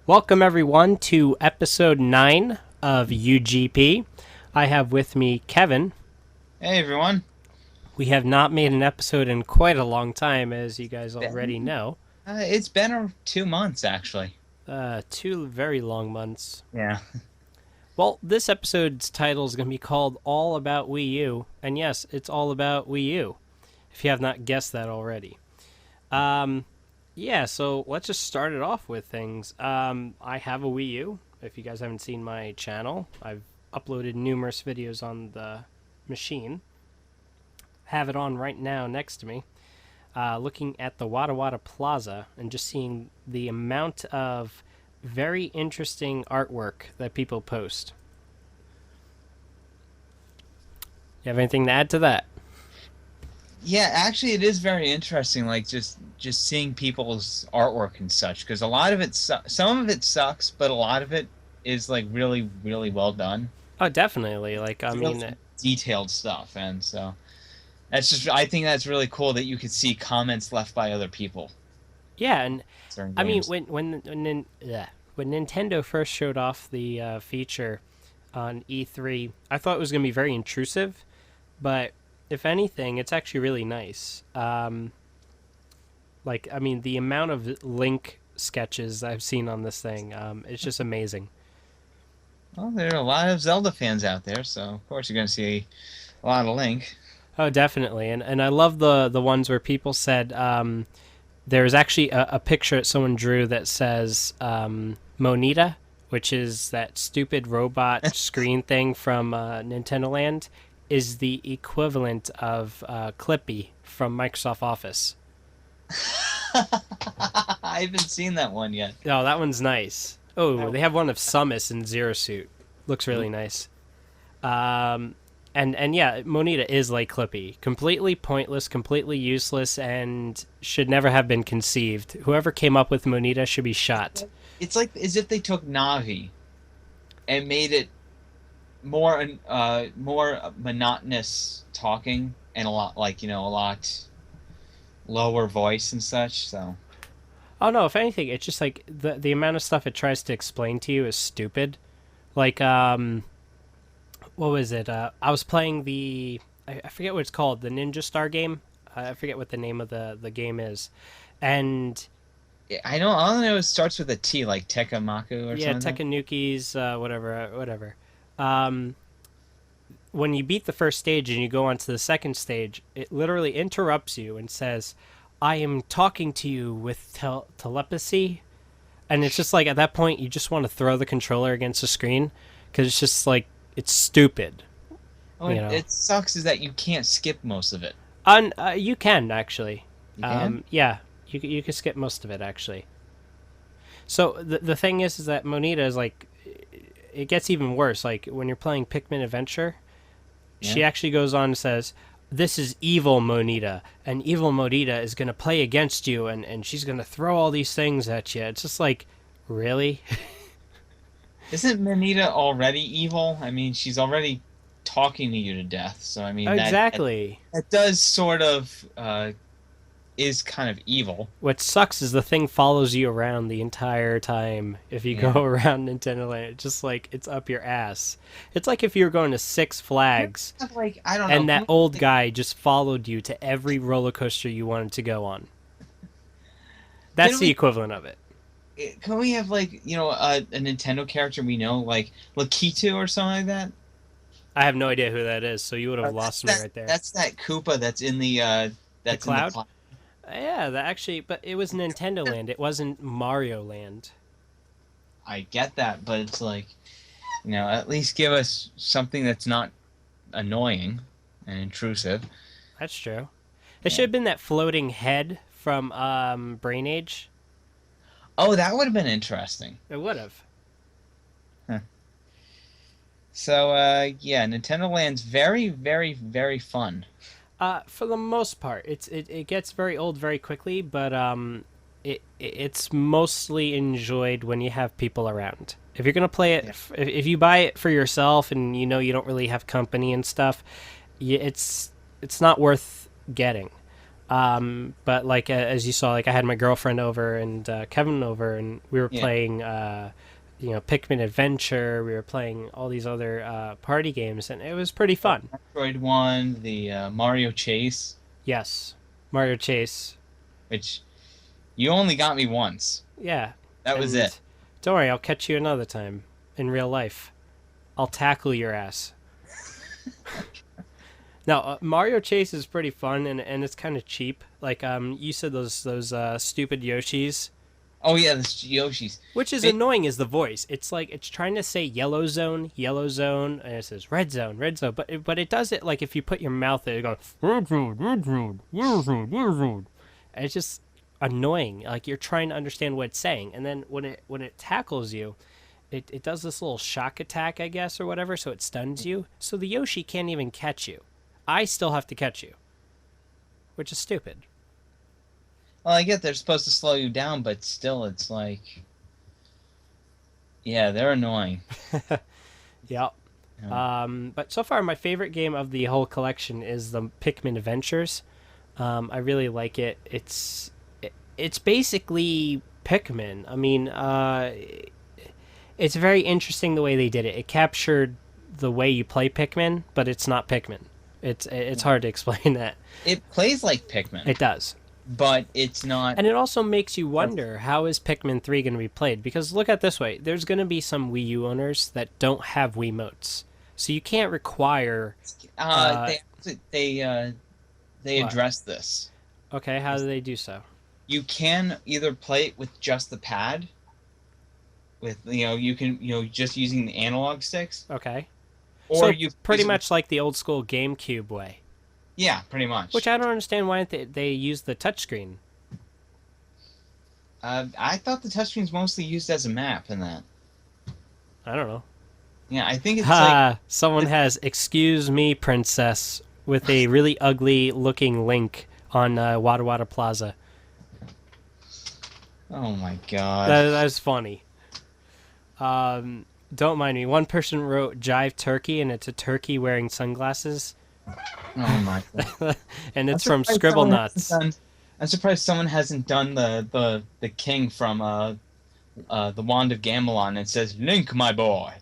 Welcome, everyone, to episode 9 of UGP. I have with me Kevin. Hey everyone. We have not made an episode in quite a long time, as you guys already Been, know. it's been 2 months actually. 2 very long months. Yeah. Well, this episode's title is going to be called All About Wii U. And yes, it's all about Wii U, if you have not guessed that already. Um, yeah, so let's just start it off with things. I have a Wii U. If you guys haven't seen my channel, I've uploaded numerous videos on the machine. Have it on right now next to me, looking at the Wada Wada Plaza and just seeing the amount of very interesting artwork that people post. You have anything to add to that? Yeah, actually it is very interesting, like just seeing people's artwork and such, because a lot of it some of it sucks, but a lot of it is like really really well done. Oh, definitely. I It's real mean, detailed stuff, and so that's just I think that's really cool that you could see comments left by other people yeah, and during I mean, games. when Nintendo first showed off the feature on E3, I thought it was going to be very intrusive, but if anything, it's actually really nice. I mean, the amount of Link sketches I've seen on this thing, it's just amazing. Well, there are a lot of Zelda fans out there, so of course you're going to see a lot of Link. Oh, definitely, and I love the ones where people said there's actually a picture that someone drew that says Monita, which is that stupid robot screen thing from Nintendo Land, is the equivalent of Clippy from Microsoft Office. I haven't seen that one yet. Oh, that one's nice. Oh, Oh. they have one of Samus in Zero Suit. Looks really nice. Um, and yeah, Monita is like Clippy, completely pointless, completely useless, and should never have been conceived. Whoever came up with Monita should be shot. It's like as if they took Navi and made it more monotonous talking and a lot like a lot lower voice and such. So Oh no, if anything, it's just like the amount of stuff it tries to explain to you is stupid. Like what was it? I was playing I forget what it's called, the Ninja Star game. I forget what the name of the game is, and yeah, I know all I know it starts with a T like Tekamaku or yeah, something like Tekkanuki's whatever. Um, when you beat the first stage and you go on to the second stage, it literally interrupts you and says, "I am talking to you with telepathy." And it's just like at that point you just want to throw the controller against the screen because it's just like it's stupid, that. Oh, you it, know. it sucks is that you can't skip most of it. And you can actually, You can? yeah, you can skip most of it actually. So the thing is that Monita is like, it gets even worse. Like when you're playing Pikmin Adventure, Yeah. she actually goes on and says, "This is evil Monita, and evil Monita is going to play against you, and she's going to throw all these things at you." It's just like, really? Isn't Manita already evil? I mean, she's already talking to you to death. So I mean Exactly. that does sort of is kind of evil. What sucks is the thing follows you around the entire time if you go Yeah. around Nintendo Land. It's just like it's up your ass. It's like if you were going to Six Flags Like I don't know. and that old guy just followed you to every roller coaster you wanted to go on. That's Can the we equivalent of it. can we have like a Nintendo character we know like Lakitu or something like that? I have no idea who that is, so you would have That's lost me that right there. that's that Koopa The that's in the cloud? cloud. Yeah, that actually, but it was Nintendo Land. It wasn't Mario Land. I get that, but it's like at least give us something that's not annoying and intrusive. That's true. It should Yeah. have been that floating head from Brain Age. Oh, that would have been interesting. It would have. Huh. So, yeah, Nintendo Land's very, very, very fun. For the most part, it gets very old very quickly, but it's mostly enjoyed when you have people around. If you're gonna play it, Yeah. if you buy it for yourself and you know you don't really have company and stuff, it's not worth getting. But like as you saw, like I had my girlfriend over and Kevin over, and we were Yeah. playing, Pikmin Adventure. We were playing all these other party games, and it was pretty fun. Metroid one, the Mario Chase, Yes, Mario Chase. which you only got me once. Yeah, That was it. and don't worry, I'll catch you another time in real life. I'll tackle your ass. Now, Mario Chase is pretty fun, and it's kind of cheap. Like you said, those stupid Yoshis. Oh yeah, the Yoshi's. Which is It, annoying is the voice. It's like it's trying to say yellow zone, and it says red zone. But it does it like if you put your mouth there, it goes red zone, red zone, yellow zone, yellow zone. And it's just annoying. Like you're trying to understand what it's saying, and then when it tackles you, it does this little shock attack, I guess, or whatever. So it stuns you. So the Yoshi can't even catch you. I still have to catch you, which is stupid. well, I get they're supposed to slow you down, but still, it's like, yeah, they're annoying. Yep. Yeah. But so far, my favorite game of the whole collection is the Pikmin Adventures. I really like it. It's basically Pikmin. I mean, it's very interesting the way they did it. It captured the way you play Pikmin, but it's not Pikmin. It's hard to explain that. It plays like Pikmin, It does. but it's not. And it also makes you wonder, how is Pikmin 3 going to be played? Because look at it this way, there's going to be some Wii U owners that don't have Wiimotes. So you can't require uh They what? address this. Okay, how do they do so? You can either play it with just the pad, with you can just using the analog sticks, Okay. or So you pretty use it. much like the old school GameCube way. Yeah, pretty Which much. I don't understand why they use the touchscreen. I thought the touchscreen's mostly used as a map in that. I don't know. Yeah, I think it's like Ha! Someone has "Excuse me, princess" with a really ugly looking Link on Wada Wada Plaza. oh my god. That's funny. Don't mind me. One person wrote "Jive Turkey" and it's a turkey wearing sunglasses, Oh my god. and I'm it's from surprised Scribble someone hasn't Nuts. done. I'm surprised someone hasn't done the king from the Wand of Gamelon. It says Link, my boy.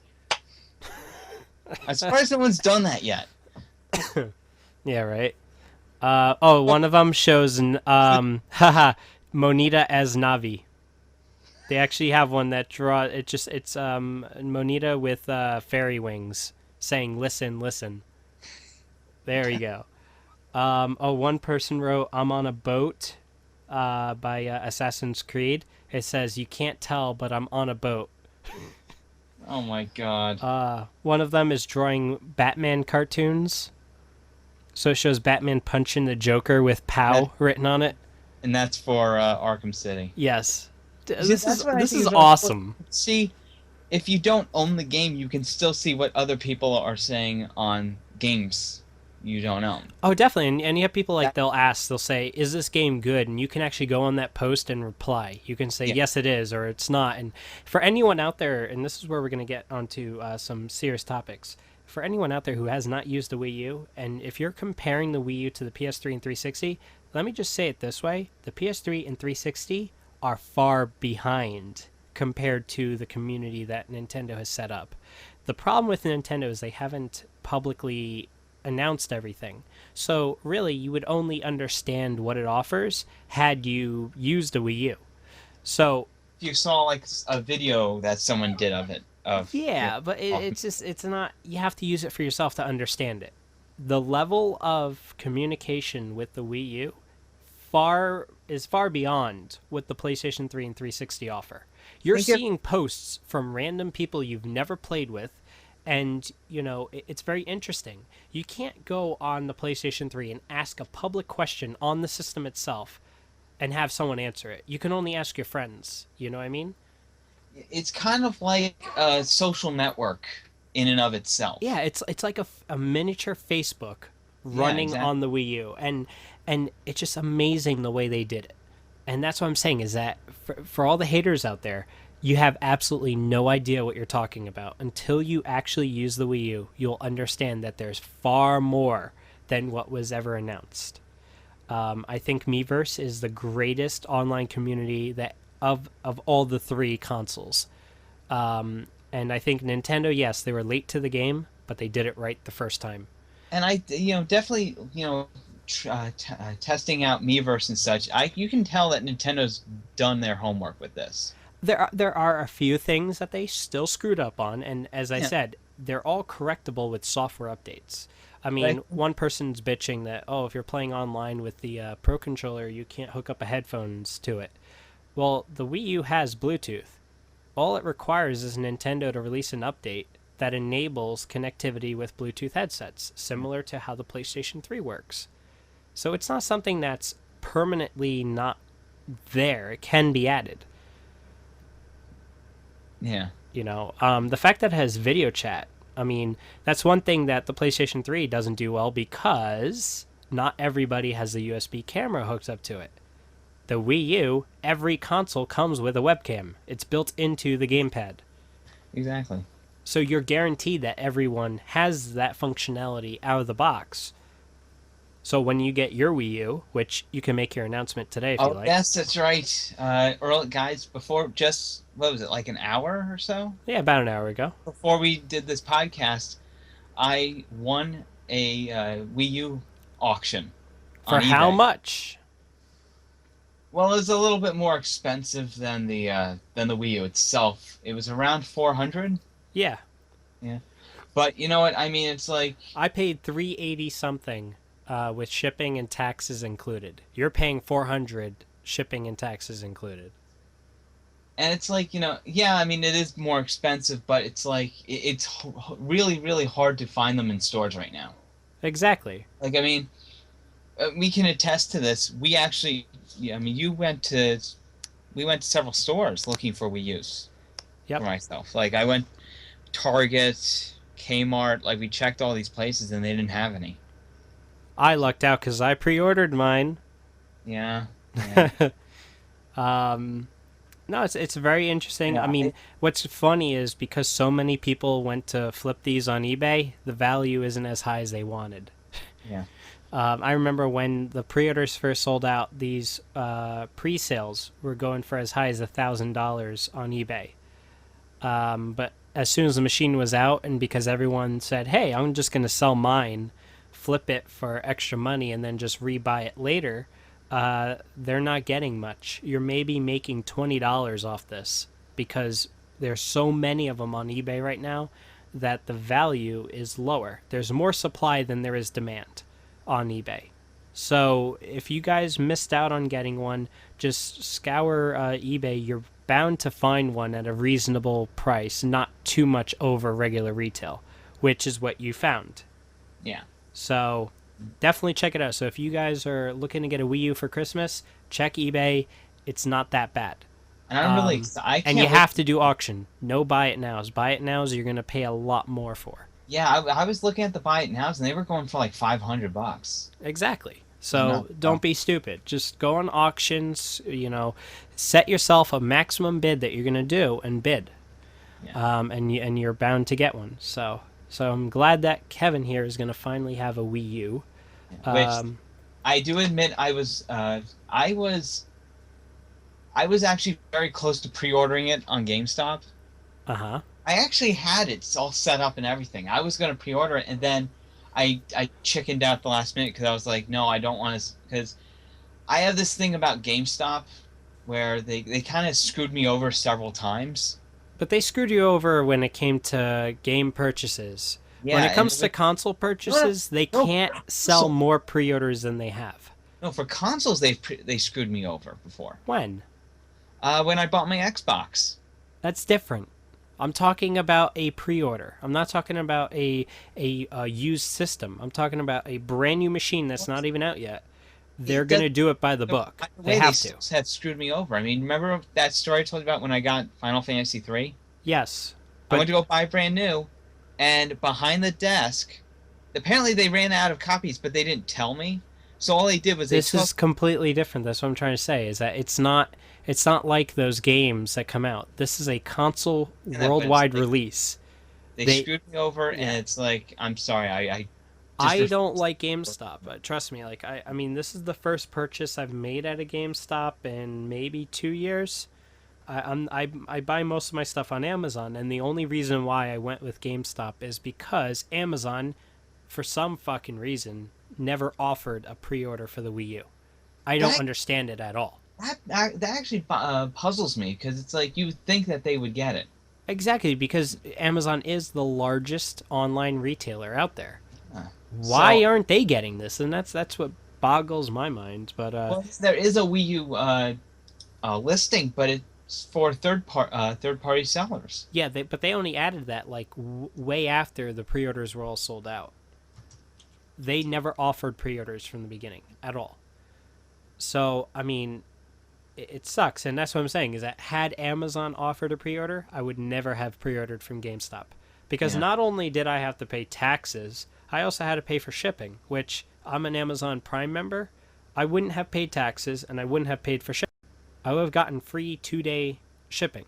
I'm surprised no one's done that yet. Yeah, right. One of them shows haha, Monita as Navi. They actually have one that it's Monita with fairy wings saying "Listen, listen." There you go. One person wrote "I'm on a boat" by Assassin's Creed. It says "You can't tell, but I'm on a boat." Oh my god. One of them is drawing Batman cartoons. So it shows Batman punching the Joker with That, "POW" written on it. and that's for Arkham City. Yes. See, This is that's what I this think is is really cool. awesome. See, if you don't own the game, you can still see what other people are saying on games you don't own. Oh, definitely. And you have people like they'll say, "Is this game good?" And you can actually go on that post and reply. You can say, Yeah. "Yes, it is," or "It's not." And for anyone out there, and this is where we're going to get onto some serious topics. For anyone out there who has not used the Wii U, and if you're comparing the Wii U to the PS3 and 360, let me just say it this way: the PS3 and 360 are far behind compared to the community that Nintendo has set up. The problem with Nintendo is they haven't publicly announced everything. So really, you would only understand what it offers had you used a Wii U. So If you saw like a video that someone did of it, of yeah, but talking. it's not. You have to use it for yourself to understand it. The level of communication with the Wii U far beyond what the PlayStation 3 and 360 offer. You're Think of seeing posts from random people you've never played with, and it's very interesting. You can't go on the PlayStation 3 and ask a public question on the system itself and have someone answer it. You can only ask your friends. You know what I mean? it's kind of like a social network in and of itself. Yeah, it's like a miniature Facebook Yeah, running exactly. on the Wii U, and it's just amazing the way they did it. And that's what I'm saying is that for all the haters out there, you have absolutely no idea what you're talking about until you actually use the Wii U. You'll understand that there's far more than what was ever announced. I think Miiverse is the greatest online community that of all the three consoles. And I think Nintendo, yes, they were late to the game, but they did it right the first time. And definitely, testing out Miiverse and such. You can tell that Nintendo's done their homework with this. There are a few things that they still screwed up on, and as I Yeah, said, they're all correctable with software updates. I but mean, one person's bitching that, oh, if you're playing online with the Pro controller, you can't hook up a headphones to it. Well, the Wii U has Bluetooth. All it requires is Nintendo to release an update that enables connectivity with Bluetooth headsets, similar to how the PlayStation 3 works. So it's not something that's permanently not there. It can be added. yeah, The fact that it has video chat, I mean, that's one thing that the PlayStation 3 doesn't do well because not everybody has the USB camera hooked up to it. The Wii U, every console comes with a webcam. It's built into the gamepad. exactly. So you're guaranteed that everyone has that functionality out of the box. So when you get your Wii U, which you can make your announcement today if you Oh, like. yes, that's right. Earl, guys, before just what was it, like an hour or so Yeah, about an hour ago. before we did this podcast, I won a Wii U auction For on how eBay. much? Well, it was a little bit more expensive than the Wii U itself. It was around 400. Yeah, Yeah. But you know what? I mean, it's like, I paid 380 something with shipping and taxes included. You're paying 400 shipping and taxes included. and it's like, yeah, I mean, it is more expensive, but it's like it's really, really hard to find them in stores right now. Exactly. Like, I mean, we can attest to this. We actually, yeah, I mean, we went to several stores looking for Wii U's for Yep. myself. Like, I went Target, Kmart, like we checked all these places and they didn't have any. I lucked out because I pre-ordered mine. Yeah, yeah, um, no, it's very interesting. I yeah. mean, what's funny is because so many people went to flip these on eBay, the value isn't as high as they wanted. Yeah. I remember when the pre-orders first sold out, these pre-sales were going for as high as $1,000 on eBay. But as soon as the machine was out, and because everyone said, "Hey, I'm just going to sell mine, flip it for extra money, and then just rebuy it later," they're not getting much. You're maybe making $20 off this because there's so many of them on eBay right now that the value is lower. There's more supply than there is demand on eBay. So if you guys missed out on getting one, just scour eBay. You're bound to find one at a reasonable price, not too much over regular retail, which is what you found. Yeah. So definitely check it out. So if you guys are looking to get a Wii U for Christmas, check eBay. It's not that bad. And I'm really excited. I And you can't wait. have to do auction. No buy it nows. Buy it nows you're going to pay a lot more for. Yeah, I was looking at the buy it nows and they were going for like $500. Exactly. No. So don't be stupid. Just go on auctions, set yourself a maximum bid that you're going to do and bid. Yeah. And you're bound to get one. So I'm glad that Kevin here is going to finally have a Wii U. Which Um, I do admit I was actually very close to pre-ordering it on GameStop. uh-huh. I actually had it all set up and everything. I was going to pre-order it, and then I chickened out the last minute because I was like, no, I don't want to, because I have this thing about GameStop where they kind of screwed me over several times. But they screwed you over when it came to game purchases. Yeah, When it and comes to console purchases, they no, can't sell more pre-orders than they have. no, for consoles they screwed me over before. When? When I bought my Xbox. That's different. I'm talking about a pre-order. I'm not talking about a used system. I'm talking about a brand new machine that's not even out yet. They're going to do it by the book. Either They way, have to. had screwed me over. I mean, remember that story I told you about when I got Final Fantasy 3? Yes. I went But to go buy brand new, and behind the desk, apparently they ran out of copies, but they didn't tell me. So all they did was this is completely different. That's what I'm trying to say is that it's not like those games that come out. This is a console Yeah, but it's worldwide like- release. they they- screwed me over, yeah. and it's like, I'm sorry, Just I don't refuse. like GameStop. Trust me, like I mean, this is the first purchase I've made at a GameStop in maybe 2 years. I buy most of my stuff on Amazon, and the only reason why I went with GameStop is because Amazon, for some fucking reason, never offered a pre-order for the Wii U. I don't That understand it at all. that actually puzzles me because it's like you would think that they would get it. Exactly, because Amazon is the largest online retailer out there. Why So, aren't they getting this? And that's what boggles my mind. But well, there is a Wii U listing, but it's for third party sellers. yeah, they only added that like way after the pre-orders were all sold out. They never offered pre-orders from the beginning at all. So I mean, it sucks, and that's what I'm saying is that had Amazon offered a pre-order, I would never have pre-ordered from GameStop because Yeah. not only did I have to pay taxes, I also had to pay for shipping, which I'm an Amazon Prime member. I wouldn't have paid taxes and I wouldn't have paid for shipping. I would have gotten free 2-day shipping.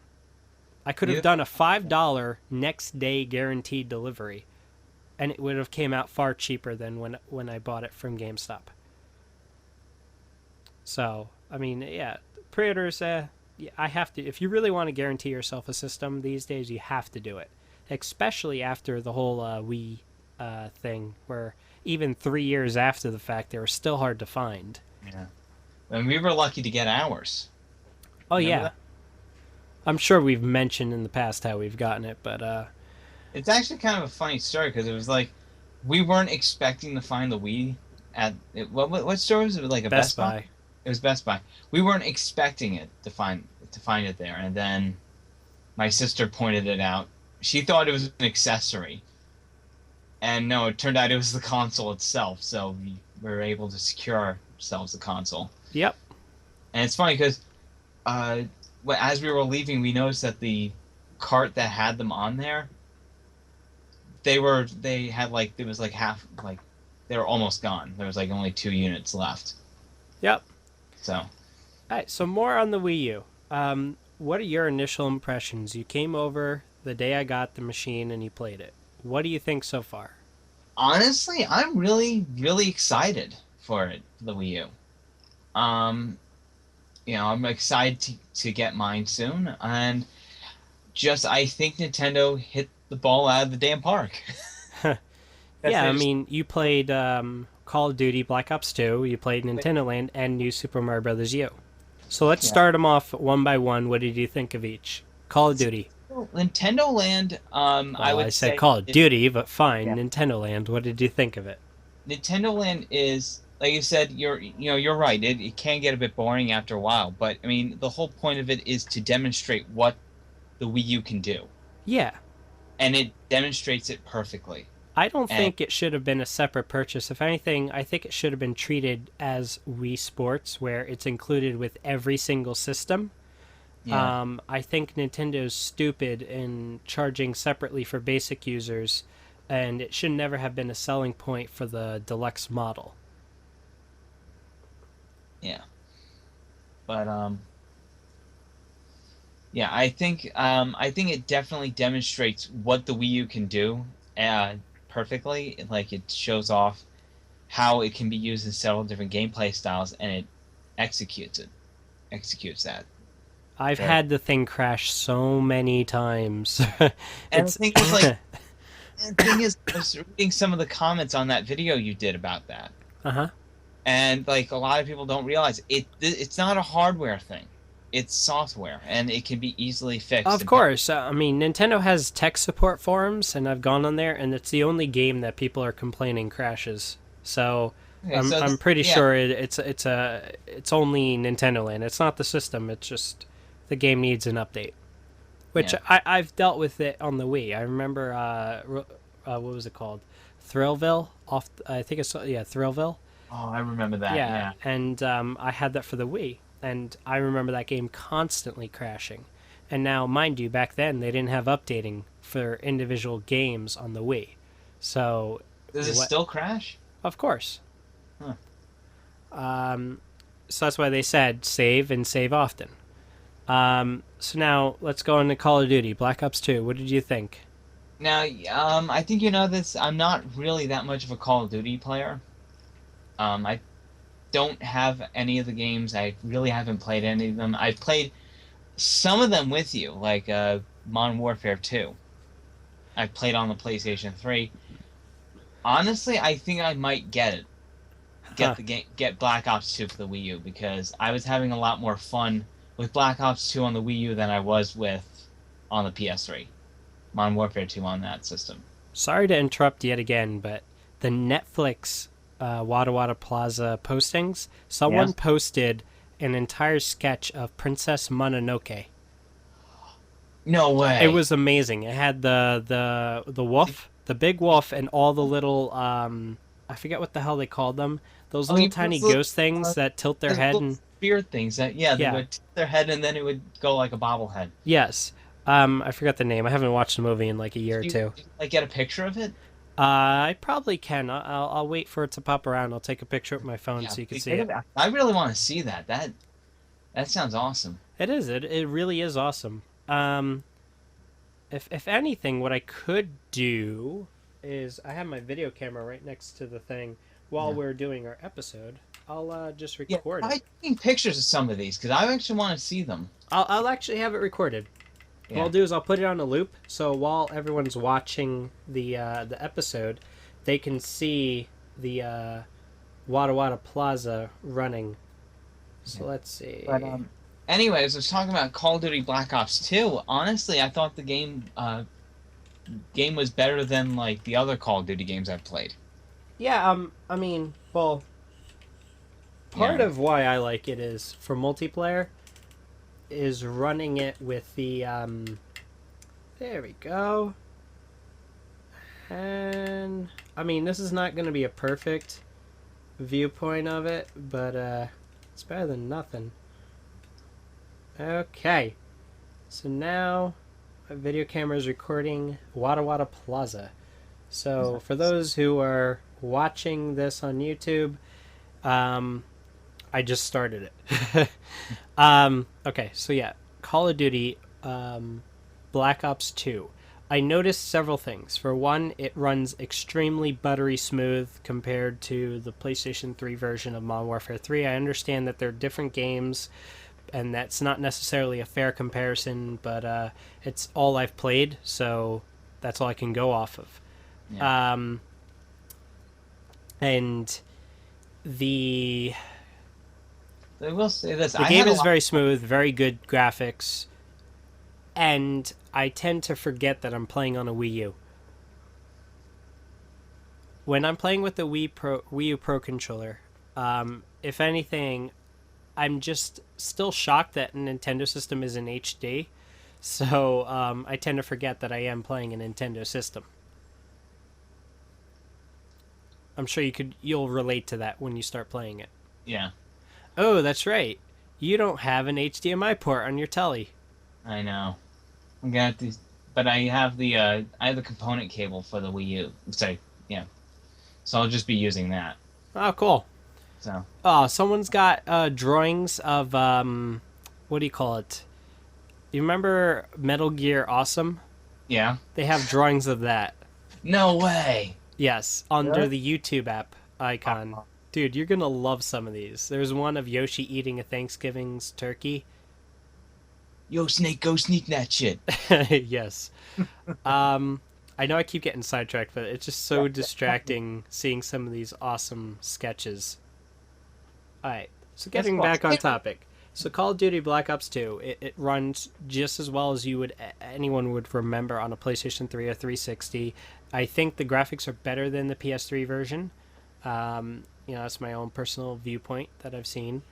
I could have You done a $5 next day guaranteed delivery, and it would have came out far cheaper than when I bought it from GameStop. So I mean, yeah, pre-orders. Yeah, I have to. If you really want to guarantee yourself a system these days, you have to do it. Especially after the whole Wii thing, where even 3 years after the fact, they were still hard to find. Yeah. And we were lucky to get ours. Oh Remember yeah, that? I'm sure we've mentioned in the past how we've gotten it, but It's actually kind of a funny story because it was like we weren't expecting to find the Wii at what store was it? Like a Best Best Buy? Buy. It was Best Buy. We weren't expecting it to find it there, and then my sister pointed it out. She thought it was an accessory, and no, it turned out it was the console itself. So we were able to secure ourselves the console. Yep. And it's funny because uh, as we were leaving, we noticed that the cart that had them on there, they had like it was like half like they were almost gone. There was like only 2 units left. Yep. So All right. So more on the Wii U. What are your initial impressions? You came over the day I got the machine and you played it. What do you think so far? honestly, I'm really excited for it, the Wii U. I'm excited to get mine soon, and just I think Nintendo hit the ball out of the damn park. Because Yeah, they I just mean, you played Call of Duty Black Ops 2, you played Nintendo Land, and New Super Mario Bros. U. So let's yeah. start them off one by one. What did you think of each? Call of Duty. Nintendo Land, I Well, I would said say Call of it, Duty, but fine. yeah. Nintendo Land. What did you think of it? Nintendo Land is like you said, you're right. It can get a bit boring after a while, but I mean the whole point of it is to demonstrate what the Wii U can do, Yeah, and it demonstrates it perfectly. I don't And think it should have been a separate purchase. If anything, I think it should have been treated as Wii Sports, where it's included with every single system. yeah, I think Nintendo's stupid in charging separately for basic users, and it should never have been a selling point for the deluxe model. yeah, but yeah, I think it definitely demonstrates what the Wii U can do, perfectly. Like it shows off how it can be used in several different gameplay styles, and it executes it, executes that I've very. had the thing crash so many times. And the It's thing is, like, and the thing is, I was reading some of the comments on that video you did about that, uh huh. and like a lot of people don't realize it's not a hardware thing, it's software, and it can be easily fixed. Of course. I mean, Nintendo has tech support forums, and I've gone on there, and it's the only game that people are complaining crashes. So Okay, I'm pretty yeah, sure it's only Nintendo Land. It's not the system. It's just the game needs an update. Which yeah. I've dealt with it on the Wii. I remember what was it called? Thrillville. I think it's yeah Thrillville. Oh, I remember that. Yeah, Yeah, and I had that for the Wii, and I remember that game constantly crashing. And now, mind you, back then they didn't have updating for individual games on the Wii, so does it what? still crash? Of course. Huh. Um, so that's why they said save and save often. So now let's go into Call of Duty Black Ops 2. What did you think? Now, I think you know this. I'm not really that much of a Call of Duty player. I don't have any of the games. I really haven't played any of them. I've played some of them with you, like Modern Warfare 2. I played on the PlayStation 3. Honestly, I think I might Huh. get Black Ops 2 for the Wii U because I was having a lot more fun with Black Ops 2 on the Wii U than I was with on the PS3. Modern Warfare 2 on that system. Sorry to interrupt yet again, but the Netflix Wada Wada Plaza postings, Yeah. someone posted an entire sketch of Princess Mononoke. No It way. was amazing. It had the wolf, the big wolf, and all the little I forget what the hell they called them. Those Oh, little you tiny those little, ghost things that tilt their those head little and spear things that yeah, they yeah, would tip their head and then it would go like a bobblehead. yes. I forgot the name. I haven't watched the movie in like a year or two. Did you like get a picture of it? I probably can. I'll wait for it to pop around. I'll take a picture with my phone Yeah, so you can please see take it. it. I really want to see that. That sounds awesome. It is. It really is awesome. Um, if anything, what I could do is I have my video camera right next to the thing while Yeah. we're doing our episode. I'll just Yeah, record it. try taking pictures of some of these because I actually want to see them. I'll actually have it recorded. What I'll Yeah. do is I'll put it on a loop, so while everyone's watching the episode, they can see the Wada Wada Plaza running. Yeah. So let's But see. anyways, I was talking about Call of Duty Black Ops 2. Honestly, I thought the game was better than like the other Call of Duty games I've played. Yeah, I mean, well, part Yeah. of why I like it is for multiplayer is running it with the there we go. And I mean, this is not going to be a perfect viewpoint of it, but it's better than nothing. Okay. So now my video camera is recording Wada Wada Plaza. So for those who are watching this on YouTube, um, I just started it. Okay, so yeah, Call of Duty Black Ops 2. I noticed several things. For one, it runs extremely buttery smooth compared to the PlayStation 3 version of Modern Warfare 3. I understand that they're different games, and that's not necessarily a fair comparison, but it's all I've played, so that's all I can go off of. Yeah. Um, and the I will say this. the I game had a is lot. very smooth, very good graphics, and I tend to forget that I'm playing on a Wii U. When I'm playing with the Wii U Pro controller, if anything, I'm just still shocked that a Nintendo system is in HD. So I tend to forget that I am playing a Nintendo system. I'm sure you'll relate to that when you start playing it. Yeah, Oh, that's right. You don't have an HDMI port on your telly. I know. I'm gonna have to, but I have the component cable for the Wii U. So yeah, so I'll just be using that. Oh, cool. So Oh, someone's got drawings of what do you call it? You remember Metal Gear Awesome? yeah. They have drawings of that. No way. Yes, under Really? the YouTube app icon. Dude, you're gonna love some of these. There's one of Yoshi eating a Thanksgiving's turkey. Yo, Snake, go sneak that shit. Yes. Um, I know I keep getting sidetracked, but it's just so distracting seeing some of these awesome sketches. Alright, so That's getting cool. back on topic. So Call of Duty Black Ops 2, it runs just as well as anyone would remember on a PlayStation 3 or 360. I think the graphics are better than the PS3 version. That's my own personal viewpoint that I've seen.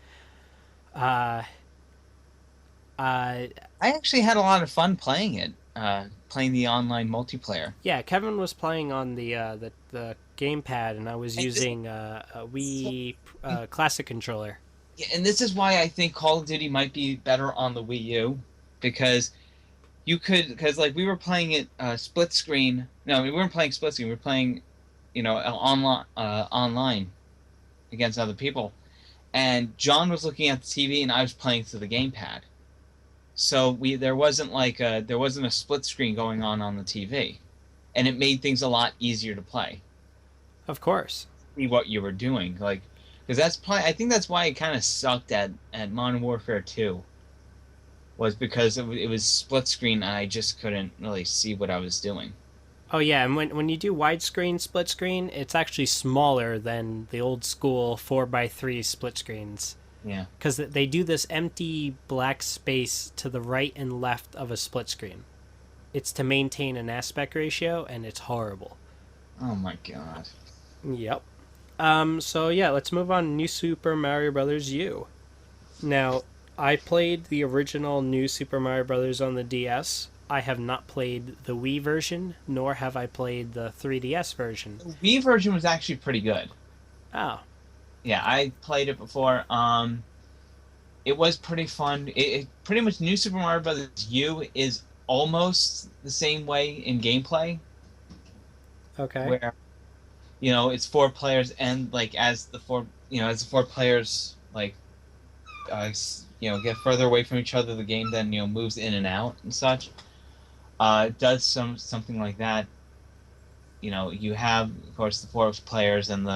Uh, uh, I actually had a lot of fun playing it. Playing the online multiplayer. yeah, Kevin was playing on the gamepad, and I was And this, using a Wii Classic controller. yeah, and this is why I think Call of Duty might be better on the Wii U, because because like we were playing it split screen. No, we weren't playing split screen. We were playing, online against other people. And John was looking at the TV, and I was playing through the gamepad. So there wasn't a split screen going on the TV. and it made things a lot easier to play. Of course. See what you were doing, like, because that's probably I think that's why it kind of sucked at Modern Warfare 2 was because it was split screen and I just couldn't really see what I was doing. Oh yeah, and when you do widescreen split screen, it's actually smaller than the old school 4:3 split screens Yeah. because they do this empty black space to the right and left of a split screen. It's to maintain an aspect ratio, and it's horrible. Oh my god. Yep. So yeah, let's move on to New Super Mario Brothers U. Now, I played the original New Super Mario Brothers on the DS. I have not played the Wii version, nor have I played the 3DS version. The Wii version was actually pretty good. Oh, Yeah, I played it before. It was pretty fun. It pretty much New Super Mario Brothers U is almost the same way in gameplay, okay. where it's four players and like as the four players like get further away from each other, the game then moves in and out and such. It does something like that. You have of course the four players and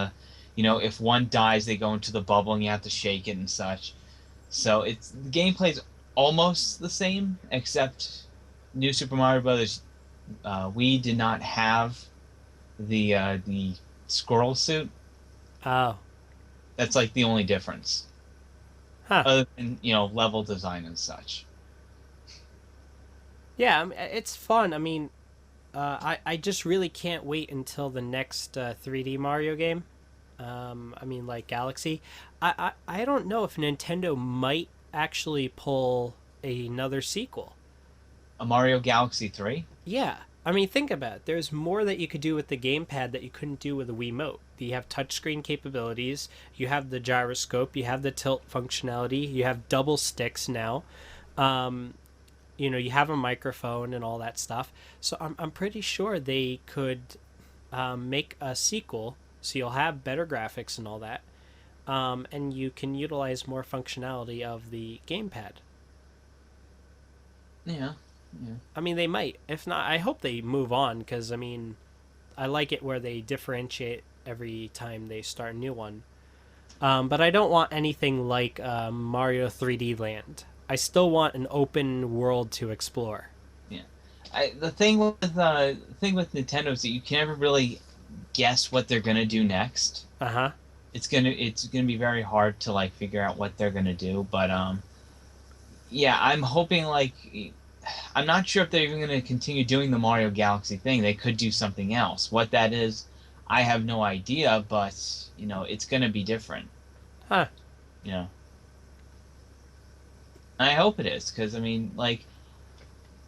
if one dies, they go into the bubble and you have to shake it and such. So the gameplay's almost the same, except New Super Mario Brothers we did not have the squirrel suit. Oh, That's like the only difference, huh. other than level design and such. Yeah, I mean, it's fun. I mean, I just really can't wait until the next 3D Mario game. I mean, like Galaxy. I don't know if Nintendo might actually pull another sequel. A Mario Galaxy 3. Yeah. I mean, think about it. There's more that you could do with the gamepad that you couldn't do with a Wiimote. You have touchscreen capabilities, you have the gyroscope, you have the tilt functionality, you have double sticks now. Um, you have a microphone and all that stuff. So I'm pretty sure they could make a sequel so you'll have better graphics and all that. And you can utilize more functionality of the gamepad. Yeah, yeah. I mean, they might. If not, I hope they move on because, I mean, I like it where they differentiate every time they start a new one. But I don't want anything like Mario 3D Land. I still want an open world to explore. Yeah. The thing with Nintendo is that you can never really guess what they're gonna do next. Uh huh. It's gonna be very hard to like figure out what they're gonna do. But yeah, I'm hoping like I'm not sure if they're even gonna continue doing the Mario Galaxy thing. They could do something else. What that is, I have no idea. But it's gonna be different. Huh. You know, and I hope it is because I mean like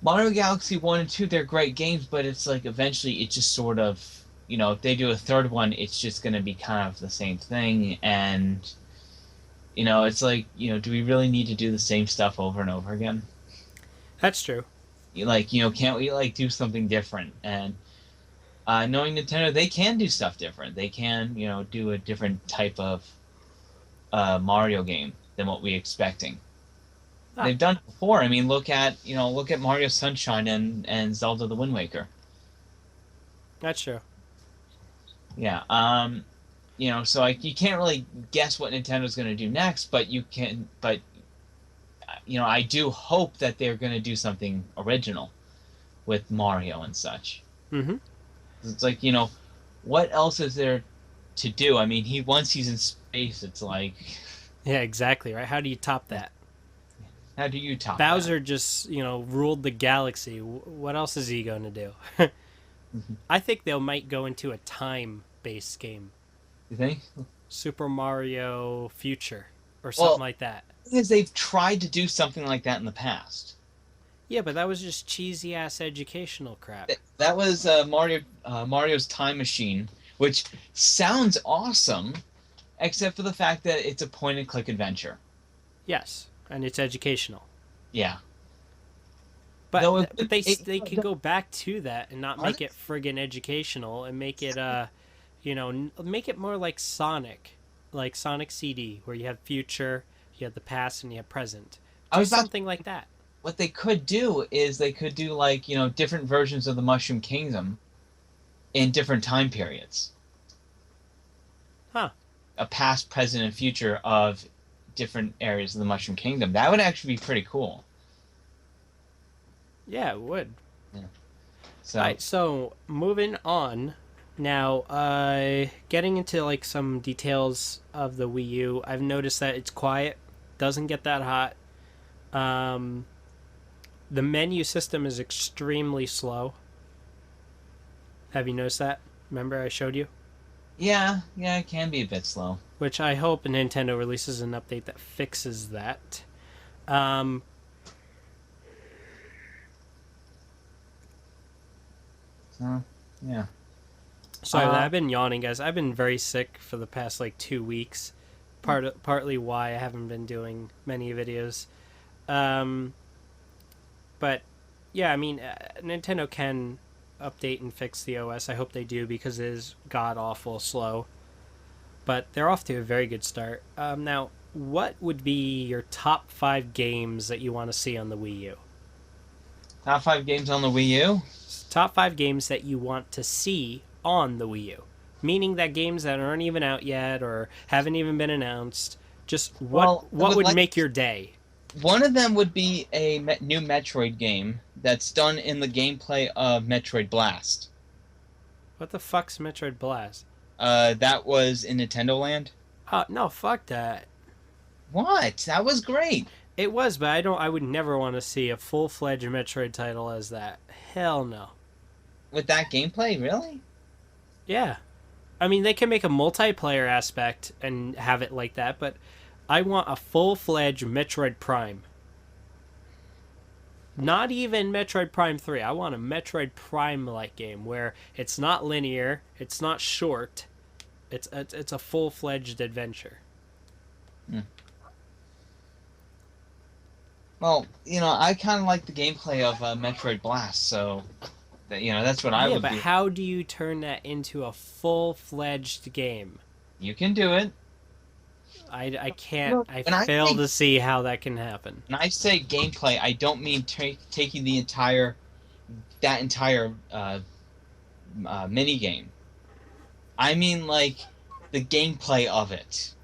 Mario Galaxy 1 and 2, they're great games, but it's like eventually it just sort of, if they do a third one, it's just going to be kind of the same thing. And, it's like, do we really need to do the same stuff over and over again? That's true. Can't we like do something different? And knowing Nintendo, they can do stuff different. They can, do a different type of Mario game than what we're expecting. Ah, They've done it before. I mean, look at Mario Sunshine and Zelda the Wind Waker. that's true. Yeah. So like you can't really guess what Nintendo's going to do next, but you can. But I do hope that they're going to do something original with Mario and such. Mm hmm. It's like what else is there to do? I mean, once he's in space, it's like, Yeah, exactly, right? How do you top that? how do you top that? Bowser just, ruled the galaxy. What else is he going to do? I think they might go into a time based game. You think? Super Mario Future or something Well, like that. because they've tried to do something like that in the past. Yeah, but that was just cheesy ass educational crap. That was Mario's Time Machine, which sounds awesome, except for the fact that it's a point and click adventure. Yes, and it's educational. Yeah. But Though but they can go back to that and not make it honest, friggin' educational and make it make it more like Sonic CD, where you have future, you have the past, and you have present. I Do was about something like that. what they could do is they could do like different versions of the Mushroom Kingdom, in different time periods, Huh. a past, present, and future of different areas of the Mushroom Kingdom. That would actually be pretty cool. Yeah, it would. Yeah. All So right, so moving on. Now, getting into like some details of the Wii U, I've noticed that it's quiet, doesn't get that hot. Um, the menu system is extremely slow. Have you noticed that? Remember I showed you? yeah, yeah, it can be a bit slow. Which I hope Nintendo releases an update that fixes that. Um, So yeah. Sorry, Uh, I've been yawning, guys. I've been very sick for the past like 2 weeks. Partly why I haven't been doing many videos. Um, but yeah, I mean, Nintendo can update and fix the OS. I hope they do because it is god awful slow. But they're off to a very good start. Now, what would be your top 5 games that you want to see on the Wii U? top 5 games on the Wii U. Top 5 games that you want to see on the Wii U, meaning that games that aren't even out yet or haven't even been announced. Just what Well, I what would would like make your day? one of them would be a new Metroid game that's done in the gameplay of Metroid Blast. What the fuck's Metroid Blast? That was in Nintendo Land. No, fuck that. What? That was great. It was, but I don't. I would never want to see a full-fledged Metroid title as that. Hell no. With that gameplay, really? Yeah, I mean they can make a multiplayer aspect and have it like that, but I want a full-fledged Metroid Prime. Not even Metroid Prime 3. I want a Metroid Prime like game where it's not linear, it's not short, it's a full-fledged adventure. Hmm. Well, I kind of like the gameplay of Metroid Blast, so that's what I Yeah, would but be. how do you turn that into a full-fledged game? You can do it. I can't. Look, I when I fail say to see how that can happen. when I say gameplay, I don't mean taking that entire mini game. I mean like the gameplay of it.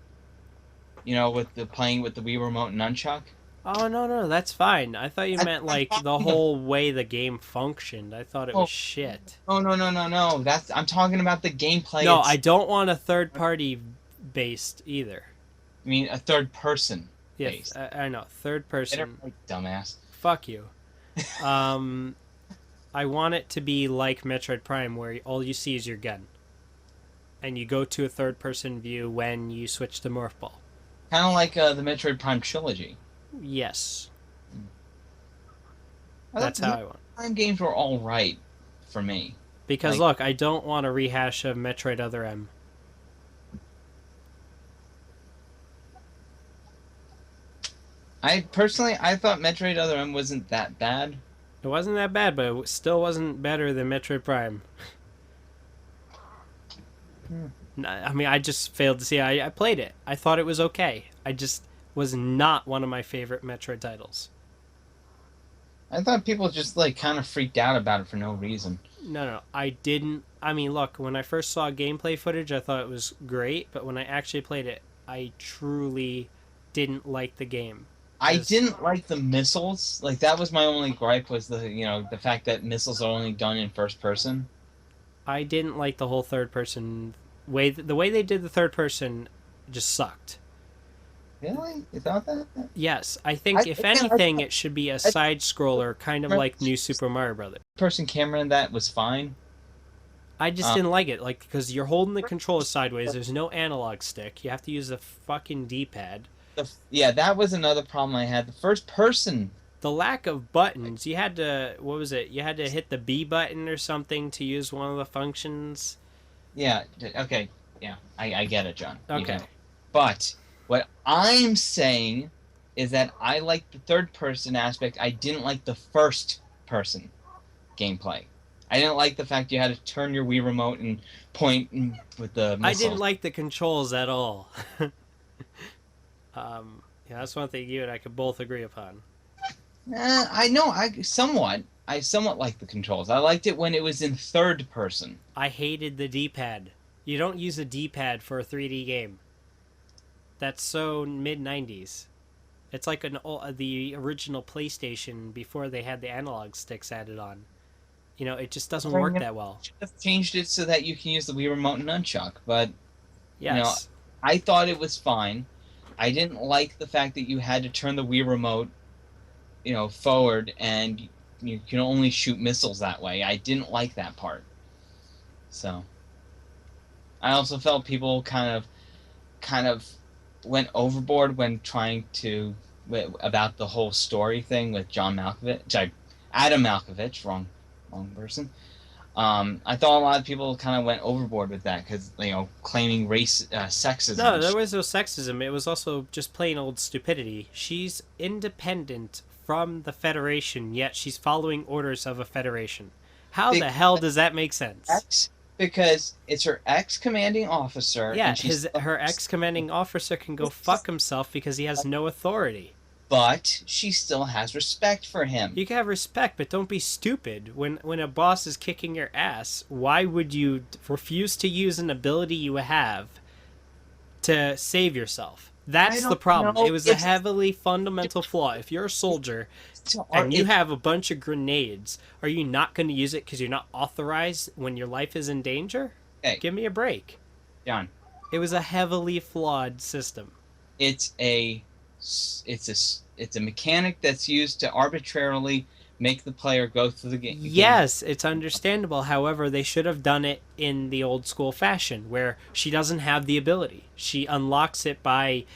With the playing with the Wii remote and nunchuck. Oh no, no, that's fine. I thought you meant I'm like the talking about. whole way the game functioned. I thought it was Oh, shit. no, no, no, no, no. I'm talking about the gameplay. No, I don't want a third party based either. I mean, a third person Yes, based. I know. Third Better person. play, dumbass. Fuck you. Um, I want it to be like Metroid Prime, where all you see is your gun, and you go to a third person view when you switch to Morph Ball. Kind of like the Metroid Prime trilogy. Yes, I thought that's the how Metroid I want. Prime games were all right for me. Because Like, look, I don't want a rehash of Metroid Other M. I thought Metroid Other M wasn't that bad. It wasn't that bad, but it still wasn't better than Metroid Prime. Hmm. I mean, I just failed to see. I played it. I thought it was okay. I just was not one of my favorite Metroid titles. I thought people just like kind of freaked out about it for no reason. No, no, I didn't. I mean, look, when I first saw gameplay footage, I thought it was great, but when I actually played it, I truly didn't like the game. I 'Cause didn't like the missiles. Like that was my only gripe was the fact that missiles are only done in first person. I didn't like the whole third person way. The way they did the third person just sucked. Really? You thought that? Yes, I think if anything, it should be a I side scroller, kind of like New Super Mario Brothers. person camera in that was fine. I just Um, didn't like it, like because you're holding the controller sideways. There's no analog stick. You have to use the fucking D-pad. yeah, that was another problem I had. The first person. The lack of buttons. You had to, what was it? You had to hit the B button or something to use one of the functions. Yeah. Okay. Yeah. I get it, John. You Okay. know. But what I'm saying is that I like the third person aspect. I didn't like the first person gameplay. I didn't like the fact you had to turn your Wii remote and point with the I missiles. didn't like the controls at all. Yeah, that's one thing you and I could both agree upon. I know, I somewhat. I somewhat liked the controls. I liked it when it was in third person. I hated the D-pad. You don't use a D-pad for a 3D game. That's so mid 90s. It's like the original PlayStation before they had the analog sticks added on. It just doesn't Or, work that well. should have changed it so that you can use the Wii remote and nunchuck. But you know, Yes. I thought it was fine. I didn't like the fact that you had to turn the Wii remote, forward, and you can only shoot missiles that way. I didn't like that part. So I also felt people kind of went overboard when trying to about the whole story thing with John Malkovich. Sorry, Adam Malkovich, wrong person. I thought a lot of people kind of went overboard with that because claiming race sexism. No, And there was no sexism. It was also just plain old stupidity. She's independent from the Federation, yet she's following orders of a Federation. How the hell does that make sense? because it's her ex commanding officer, Yeah, and she's her ex commanding officer can go fuck himself because he has no authority. but she still has respect for him. You can have respect, but don't be stupid. When a boss is kicking your ass, why would you refuse to use an ability you have to save yourself? I That's the don't problem. know. It was a heavily fundamental flaw. If you're a soldier and you have a bunch of grenades, are you not going to use it because you're not authorized when your life is in danger? Okay, Give me a break. John. It was a heavily flawed system. It's a it's a mechanic that's used to arbitrarily make the player go through the game. Yes, it's understandable. However, they should have done it in the old school fashion where she doesn't have the ability. She unlocks it by,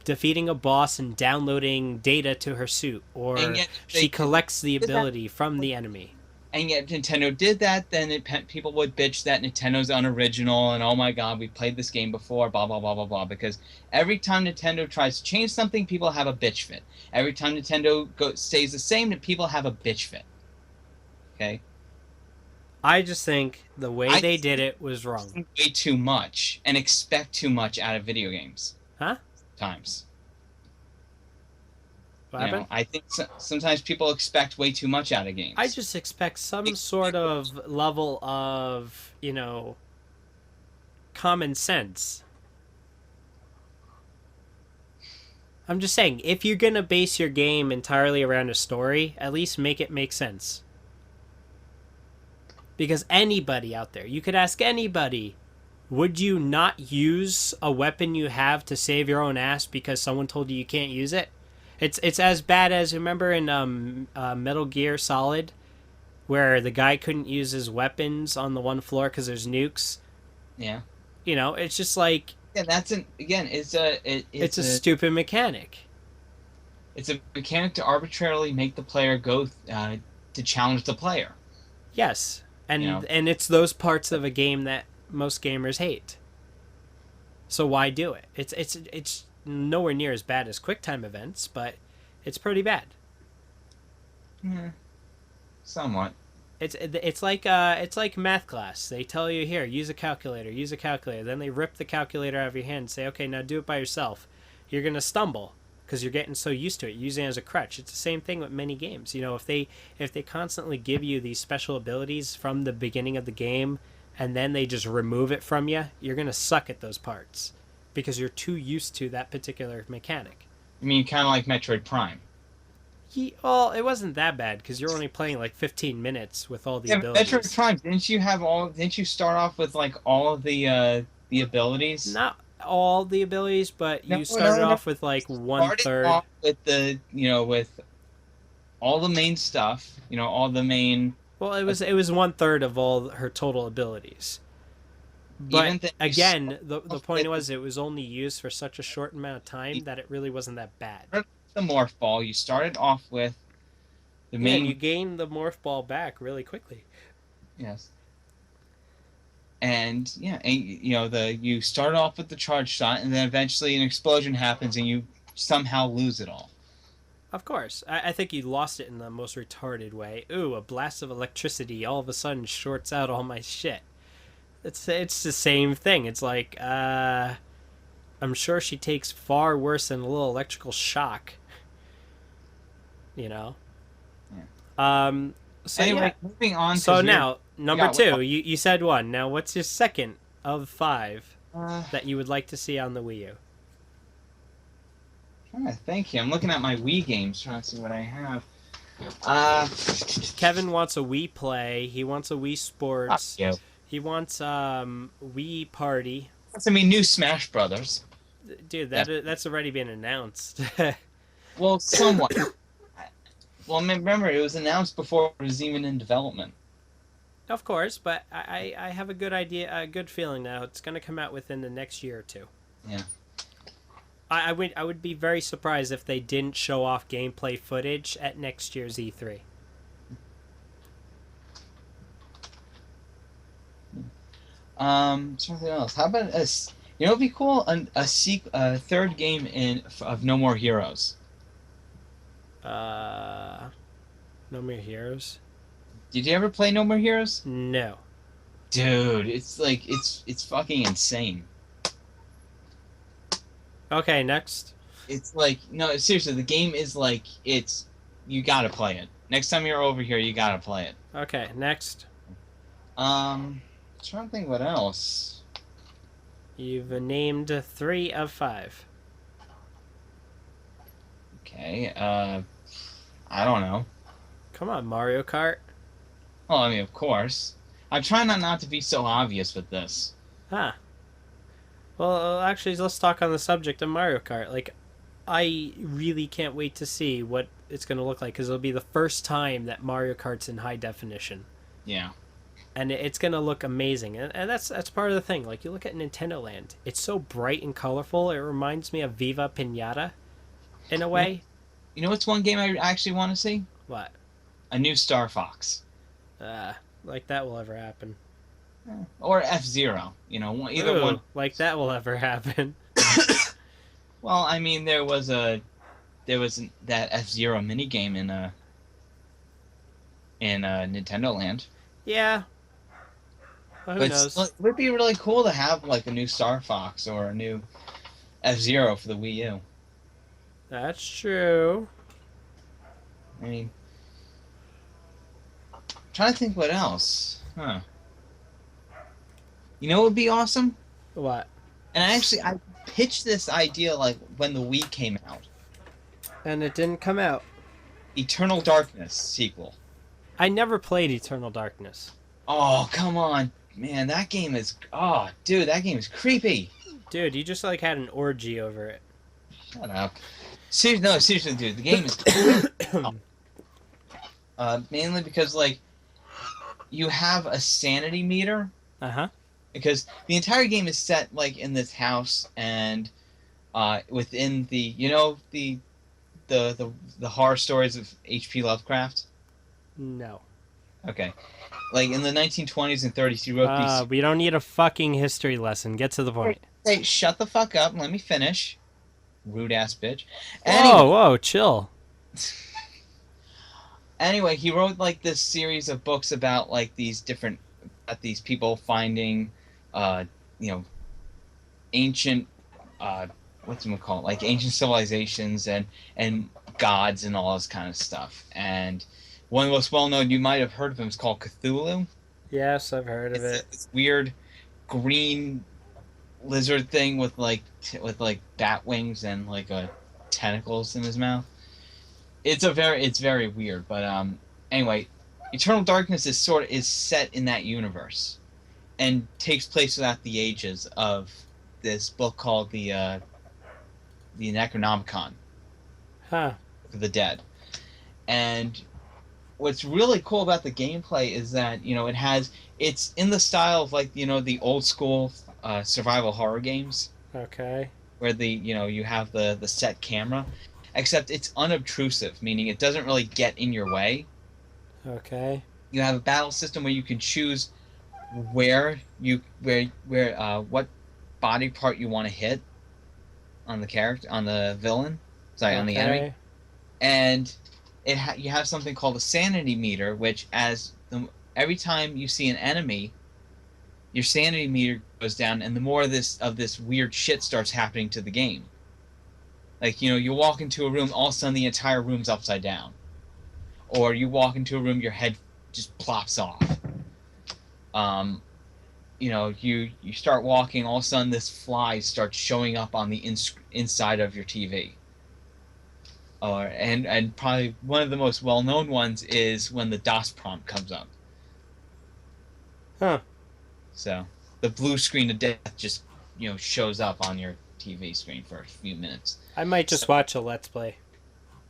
defeating a boss and downloading data to her suit, or And yet she they collects the ability from the enemy. and yet Nintendo did that. Then people would bitch that Nintendo's unoriginal and oh my god, we played this game before, blah blah blah blah blah. Because every time Nintendo tries to change something, people have a bitch fit. Every time Nintendo stays the same, people have a bitch fit. Okay, I just think the way I they did it was wrong. think way too much and expect too much out of video games. Huh? Times. What happened? I think sometimes people expect way too much out of games. I just expect some sort of level of, common sense. I'm just saying, if you're going to base your game entirely around a story, at least make it make sense. Because anybody out there, you could ask anybody, would you not use a weapon you have to save your own ass because someone told you can't use it? It's as bad as, remember in Metal Gear Solid, where the guy couldn't use his weapons on the one floor because there's nukes. Yeah. It's just like, Yeah, it's a stupid mechanic. it's a mechanic to arbitrarily make the player go to challenge the player. Yes, and You know? and it's those parts of a game that most gamers hate. So why do it? It's nowhere near as bad as QuickTime events, but it's pretty bad. Yeah, somewhat. It's like math class. They tell you, here, use a calculator, use a calculator. Then they rip the calculator out of your hand and say, okay, now do it by yourself. You're gonna stumble because you're getting so used to it, using it as a crutch. It's the same thing with many games. If they constantly give you these special abilities from the beginning of the game, and then they just remove it from you, you're gonna suck at those parts because you're too used to that particular mechanic. I mean, kind of like Metroid Prime. Well, it wasn't that bad because you're only playing like 15 minutes with all the Yeah, abilities. Metroid Prime. Didn't you start off with like all of the abilities? Not all the abilities, but No, you started no. off with like one Started third. off with with all the main stuff. All the main. Well, it was one third of all her total abilities. But Even then you again, the start point with- was it was only used for such a short amount of time that it really wasn't that bad. The morph ball. You started off with the Yeah, main. and you gain the morph ball back really quickly. Yes. And yeah, and you start off with the charge shot, and then eventually an explosion happens, and you somehow lose it all. Of course. I think you lost it in the most retarded way. Ooh, a blast of electricity all of a sudden shorts out all my shit. It's the same thing. It's like, I'm sure she takes far worse than a little electrical shock. Yeah. So yeah. Anyway, moving on So because now we number got. two. You said one. Now what's your second of five Uh, that you would like to see on the Wii U? trying to think here. I'm looking at my Wii games, trying to see what I have. Uh, Kevin wants a Wii Play. He wants a Wii Sports. yeah. He wants Wii Party. I mean, new Smash Brothers. Dude, That that's already been announced. well, somewhat. Well, remember it was announced before it was even in development. Of course, but I have a good idea, a good feeling now. It's going to come out within the next year or two. Yeah. I would be very surprised if they didn't show off gameplay footage at next year's E3. Something else. How about it'd be cool a third game of No More Heroes. Uh, no More Heroes? Did you ever play No More Heroes? No. Dude, it's like it's fucking insane. Okay, next. It's like no, seriously, the game is like you gotta play it. Next time you're over here, you gotta play it. Okay, next. Trying to think what else. You've named 3 of 5. Okay, I don't know. Come on, Mario Kart. Well, I mean, of course. I'm trying not to be so obvious with this. Huh. Well, actually, let's talk on the subject of Mario Kart. Like, I really can't wait to see what it's going to look like because it'll be the first time that Mario Kart's in high definition. Yeah. And it's going to look amazing. And that's part of the thing. Like, you look at Nintendo Land, it's so bright and colorful. It reminds me of Viva Pinata in a way. You know what's one game I actually want to see? What? A new Star Fox. Like that will ever happen. Or F-Zero. You know, either Ooh, one. like that will ever happen. Well, I mean, there was that F-Zero minigame in Nintendo Land. Yeah. Well, who But knows? it would be really cool to have like a new Star Fox or a new F-Zero for the Wii U. That's true. I mean, I'm trying to think what else. Huh. You know what would be awesome? What? And I pitched this idea like when the Wii came out. And it didn't come out. Eternal Darkness sequel. I never played Eternal Darkness. Oh, come on. Man, that game is... Oh, dude, that game is creepy. Dude, you just like had an orgy over it. Shut up. Seriously, dude, the game is cool. Mainly because, like, you have a sanity meter. Uh-huh. Because the entire game is set, like, in this house and within the... You know, the horror stories of H.P. Lovecraft? No. Okay. Like, in the 1920s and 30s, he wrote these... We don't need a fucking history lesson. Get to the point. Hey, shut the fuck up and let me finish. Rude ass bitch. Whoa, chill. Anyway, he wrote like this series of books about like these people finding, ancient, like ancient civilizations and gods and all this kind of stuff. And one of the most well known, you might have heard of him, is called Cthulhu. Yes, I've heard of it. It's weird green lizard thing with like bat wings and like tentacles in his mouth. It's very weird, but anyway, Eternal Darkness is set in that universe and takes place throughout the ages of this book called the Necronomicon Huh. for the dead. And what's really cool about the gameplay is that it's in the style of like the old school survival horror games Okay. where you have the set camera, except it's unobtrusive, meaning it doesn't really get in your way. Okay. You have a battle system where you can choose what body part you want to hit on the villain, on the enemy, and you have something called a sanity meter, which every time you see an enemy, your sanity meter goes down, and the more of this weird shit starts happening to the game. Like, you walk into a room, all of a sudden the entire room's upside down. Or you walk into a room, your head just plops off. You start walking, all of a sudden this fly starts showing up on the inside of your TV. And probably one of the most well known ones is when the DOS prompt comes up. Huh. So the blue screen of death just shows up on your TV screen for a few minutes. I might So just watch a Let's Play.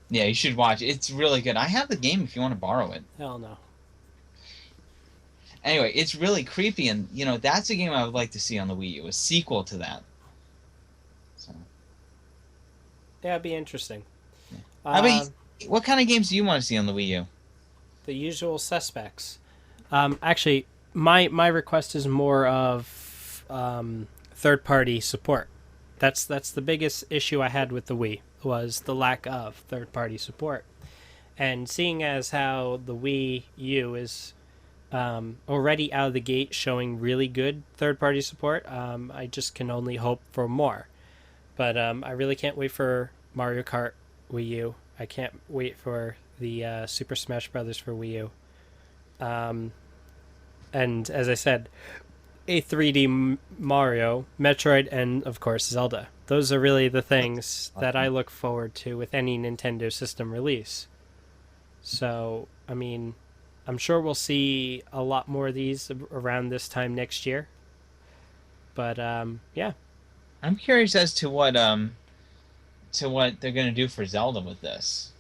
yeah, you should watch it. It's really good. I have the game if you want to borrow it. Hell no. Anyway, it's really creepy, and that's a game I would like to see on the Wii U, a sequel to that. So, Yeah, it'd be interesting. how about Um, what kind of games do you want to see on the Wii U? the usual suspects. Actually, my request is more of third party support. That's the biggest issue I had with the Wii was the lack of third party support. And seeing as how the Wii U is already out of the gate showing really good third party support, I just can only hope for more. But I really can't wait for Mario Kart Wii U. I can't wait for the Super Smash Brothers for Wii U. And as I said, a 3D Mario, Metroid, and of course Zelda. Those are really the things that I look forward to with any Nintendo system release. So, I mean, I'm sure we'll see a lot more of these around this time next year. But yeah, I'm curious as to what they're gonna do for Zelda with this.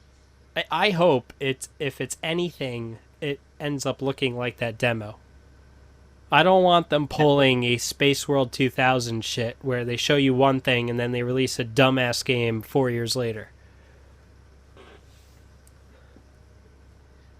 I hope it's if it's anything, it ends up looking like that demo. I don't want them pulling a Space World 2000 shit where they show you one thing and then they release a dumbass game 4 years later.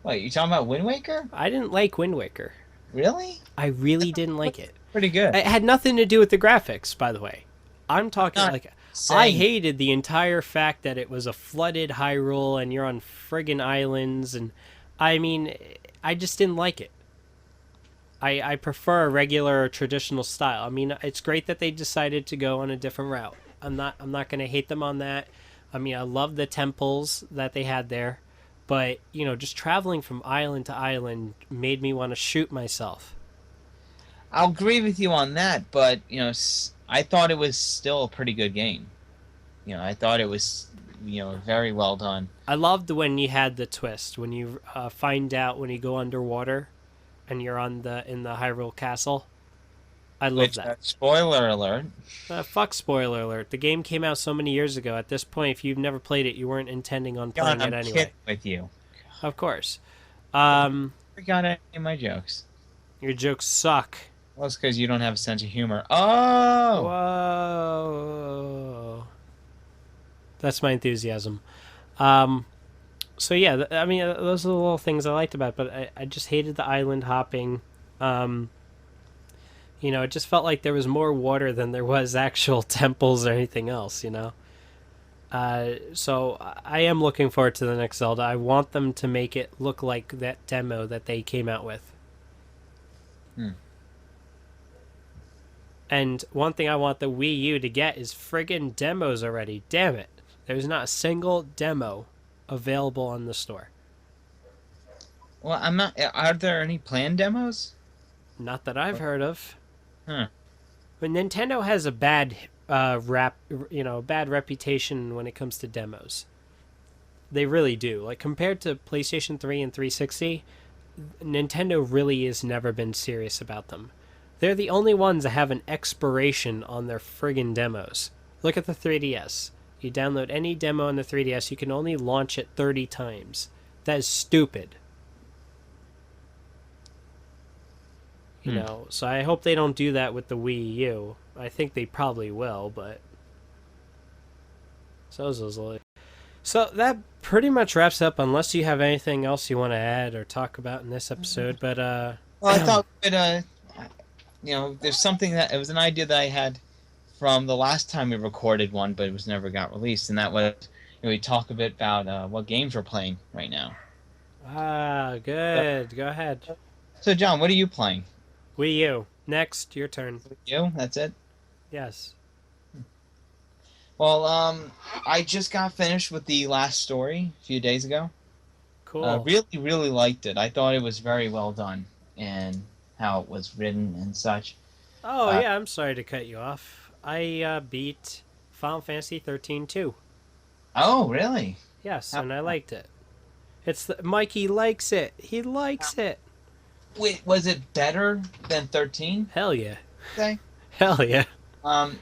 Wait, you talking about Wind Waker? I didn't like Wind Waker. Really? I really didn't like it. Pretty good. It had nothing to do with the graphics, by the way. I'm talking Not like I saying hated the entire fact that it was a flooded Hyrule and you're on friggin' islands, and I mean, I just didn't like it. I prefer a regular traditional style. I mean, it's great that they decided to go on a different route. I'm not going to hate them on that. I mean, I love the temples that they had there, but just traveling from island to island made me want to shoot myself. I'll agree with you on that, but I thought it was still a pretty good game. I thought it was very well done. I loved when you had the twist when you find out when you go underwater and you're in the Hyrule Castle. I love Which, that. spoiler alert. Fuck spoiler alert. The game came out so many years ago. At this point, if you've never played it, you weren't intending on playing God, it I'm anyway. kidding with you. Of course. I forgot any of my jokes. Your jokes suck. Well, it's because you don't have a sense of humor. Oh! Whoa. That's my enthusiasm. So yeah, I mean, those are the little things I liked about it, but I just hated the island hopping. It just felt like there was more water than there was actual temples or anything else, So I am looking forward to the next Zelda. I want them to make it look like that demo that they came out with. Hmm. And one thing I want the Wii U to get is friggin' demos already. Damn it. There's not a single demo available on the store. Well, I'm not. Are there any planned demos? Not that I've heard of. Huh. But Nintendo has a bad bad reputation when it comes to demos. They really do. Like compared to PlayStation 3 and 360, Nintendo really has never been serious about them. They're the only ones that have an expiration on their friggin' demos. Look at the 3DS. You download any demo on the 3DS, you can only launch it 30 times. That is stupid. So I hope they don't do that with the Wii U. I think they probably will, but so that pretty much wraps up. Unless you have anything else you want to add or talk about in this episode, but Well, I thought that there's something that it was an idea that I had from the last time we recorded one, but it was never got released, and that was we talk a bit about what games we're playing right now. Good. Go ahead. So, John, what are you playing? Wii U. Next, your turn. You? That's it? Yes. Well, I just got finished with the last story a few days ago. Cool. Really, really liked it. I thought it was very well done and how it was written and such. Oh Uh, yeah, I'm sorry to cut you off. I beat Final Fantasy 13 too. oh, really? Yes, How, and I liked it. Mikey likes it. He likes it. wait, was it better than 13? Hell yeah. Say. Hell yeah. Um,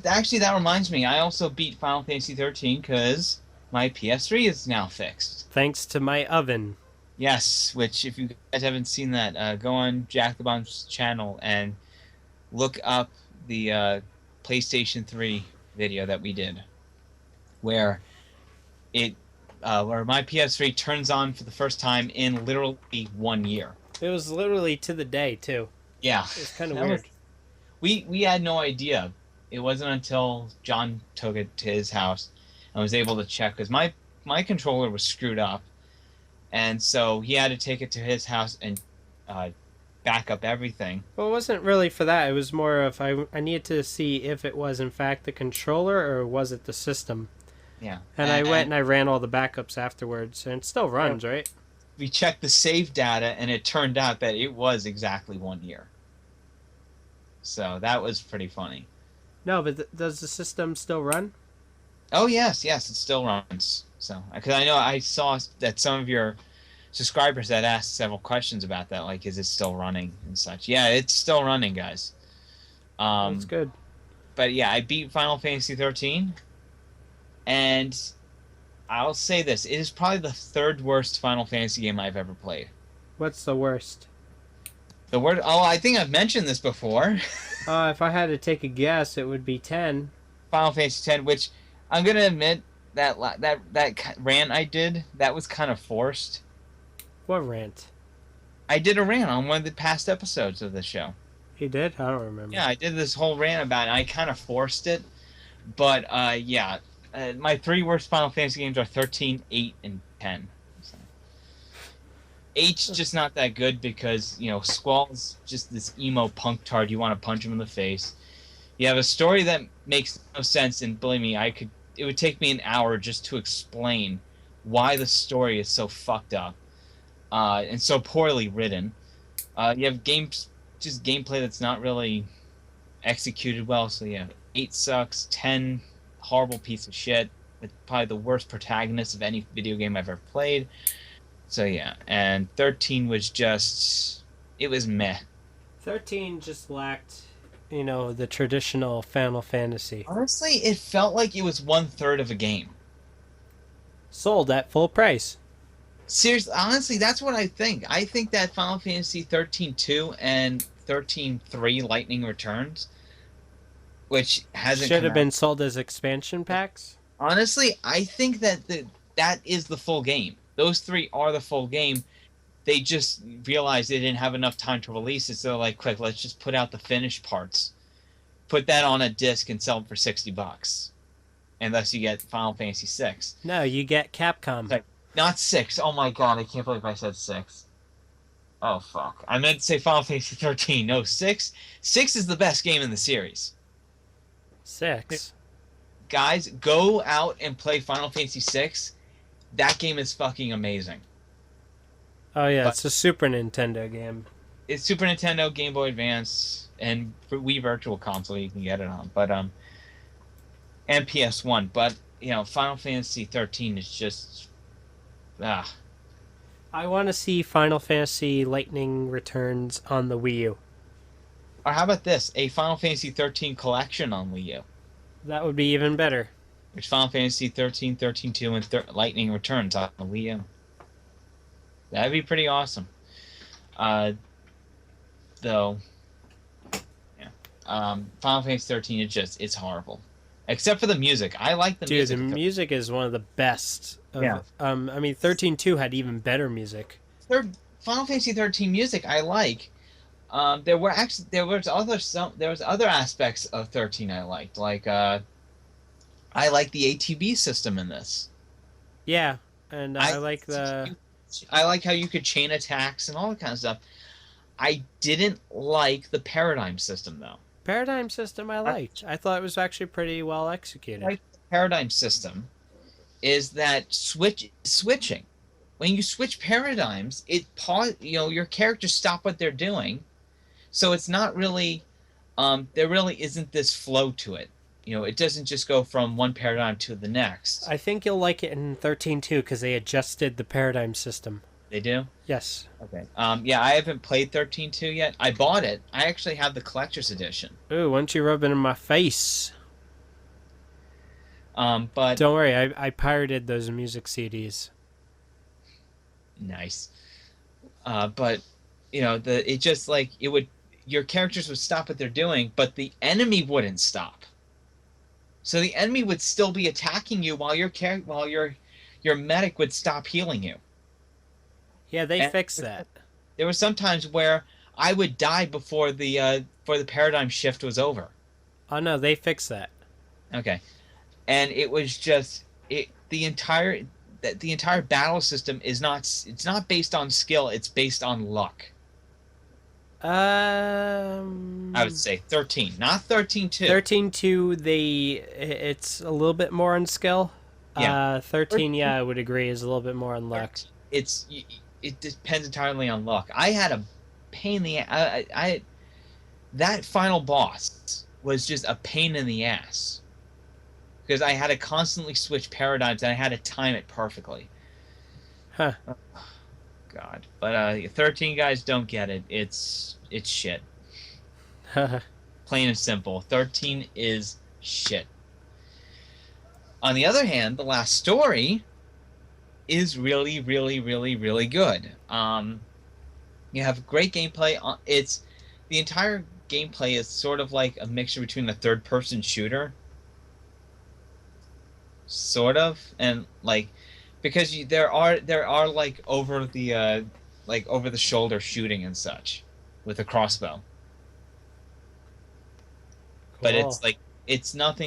Actually, that reminds me. I also beat Final Fantasy 13 because my PS3 is now fixed. Thanks to my oven. Yes, which if you guys haven't seen that, go on Jack the Bomb's channel and look up the PlayStation 3 video that we did, where it where my PS3 turns on for the first time in literally 1 year. It was literally to the day too. Yeah, It was kind of that was weird. we had no idea. It wasn't until John took it to his house and was able to check because my controller was screwed up, and so he had to take it to his house and uh, back up everything. Well, it wasn't really for that. It was more of I needed to see if it was in fact the controller or was it the system. Yeah, And I went and I ran all the backups afterwards, and it still runs, right? we checked the save data, and it turned out that it was exactly 1 year. So that was pretty funny. No, but does the system still run? Oh yes, yes, it still runs. So because I know I saw that some of your subscribers had asked several questions about that, like is it still running and such. Yeah, it's still running, guys. That's good. But yeah, I beat Final Fantasy 13, and I'll say this: it is probably the third worst Final Fantasy game I've ever played. What's the worst? The word, oh, I think I've mentioned this before. If I had to take a guess, it would be 10. Final Fantasy 10, which I'm gonna admit that rant I did that was kind of forced. What rant? I did a rant on one of the past episodes of the show. He did? I don't remember. Yeah, I did this whole rant about it. I kind of forced it, but yeah, my three worst Final Fantasy games are 13, 8, and 10. So. 8's just not that good because Squall's just this emo punk tard. You want to punch him in the face. You have a story that makes no sense, and believe me, it would take me an hour just to explain why the story is so fucked up and so poorly written. You have gameplay that's not really executed well. So yeah, 8 sucks. 10, horrible piece of shit. With probably the worst protagonist of any video game I've ever played. So yeah, and 13 was it was meh. 13 just lacked, the traditional Final Fantasy. Honestly, it felt like it was 1/3 of a game. Sold at full price. Seriously, honestly, that's what I think. I think that Final Fantasy 13-2 and 13-3 Lightning Returns, which hasn't Should come have out. been sold as expansion packs. Honestly, I think that that is the full game. Those three are the full game. They just realized they didn't have enough time to release it, so they're like, quick, let's just put out the finished parts. Put that on a disc and sell it for $60. And thus you get Final Fantasy 6. No, you get Capcom. Like, not 6. Oh my god, I can't believe I said 6. Oh fuck. I meant to say Final Fantasy 13. No, 6. 6 is the best game in the series. 6. Guys, go out and play Final Fantasy 6. That game is fucking amazing. Oh yeah, But it's a Super Nintendo game. it's Super Nintendo, Game Boy Advance, and for Wii Virtual Console you can get it on. But and PS1. But Final Fantasy 13 is just ah. I want to see Final Fantasy Lightning Returns on the Wii U. Or how about this? A Final Fantasy 13 collection on Wii U. That would be even better. There's Final Fantasy 13, 13-2, and Lightning Returns on the Wii U. That'd be pretty awesome. Though, yeah. Final Fantasy 13 it's horrible. Except for the music. I like the Dude, music. the music is one of the best. Yeah. I mean, 13.2 had even better music. Final Fantasy 13 music I like. There was other aspects of 13 I liked. Like I like the ATB system in this. Yeah, and I like the... I like how you could chain attacks and all that kind of stuff. I didn't like the paradigm system though. Paradigm system I liked. I thought it was actually pretty well executed. Like the paradigm system is that switching. when you switch paradigms, your characters stop what they're doing, so it's not really there really isn't this flow to it. It doesn't just go from one paradigm to the next. I think you'll like it in 13 too because they adjusted the paradigm system. They do. Yes. Okay. Yeah, I haven't played 13.2 yet. I bought it. I actually have the collector's edition. Ooh, why don't you rub it in my face? But Don't worry, I pirated those music CDs. nice. But the it just like it would your characters would stop what they're doing, but the enemy wouldn't stop. So the enemy would still be attacking you while your medic would stop healing you. Yeah, they And fixed that. there were some times where I would die before the paradigm shift was over. Oh no, they fixed that. Okay. And it was just it the entire battle system it's not based on skill, it's based on luck. I would say 13, not 13.2. 13-2, it's a little bit more on skill. Yeah. 13, yeah, I would agree, is a little bit more on luck. It's it depends entirely on luck. I had a pain in the I that final boss was just a pain in the ass because I had to constantly switch paradigms and I had to time it perfectly. Huh. God, but 13 guys don't get it. It's shit. Plain and simple. 13 is shit. On the other hand, the last story is really, really, really, really good. You have great gameplay. It's the entire gameplay is sort of like a mixture between a third-person shooter, sort of, and like because there are like over the shoulder shooting and such with a crossbow, but Cool. it's not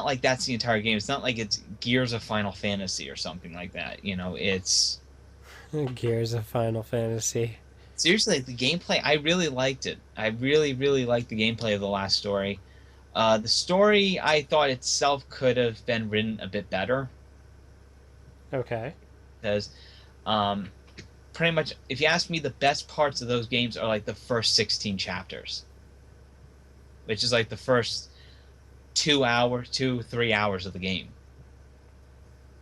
like that's the entire game. It's not like it's Gears of Final Fantasy or something like that. It's Gears of Final Fantasy. seriously the gameplay. I really liked it. I really, really liked the gameplay of the last story. The story I thought itself could have been written a bit better Okay. because pretty much if you ask me, the best parts of those games are like the first 16 chapters, which is like the first 3 hours of the game.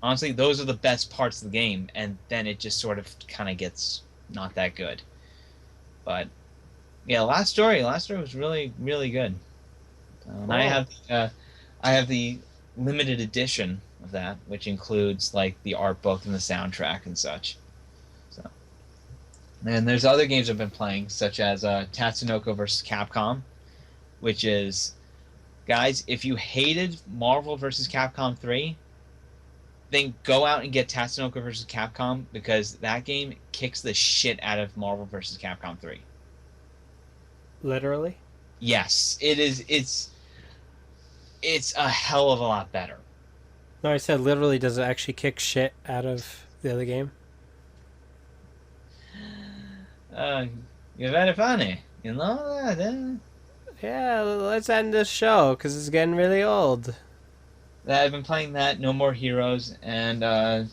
Honestly, those are the best parts of the game, and then it just sort of kind of gets not that good. But yeah, last story was really, really good. And Cool. I have the limited edition of that, which includes like the art book and the soundtrack and such. So, and there's other games I've been playing, such as Tatsunoko versus Capcom, which is, guys, if you hated Marvel versus Capcom 3, then go out and get Tatsunoko versus Capcom because that game kicks the shit out of Marvel versus Capcom 3. Literally? Yes, it is. It's a hell of a lot better. No, I said literally, does it actually kick shit out of the other game? Uh, you're very funny. You know that? Yeah, let's end this show because it's getting really old. I've been playing that, No More Heroes, and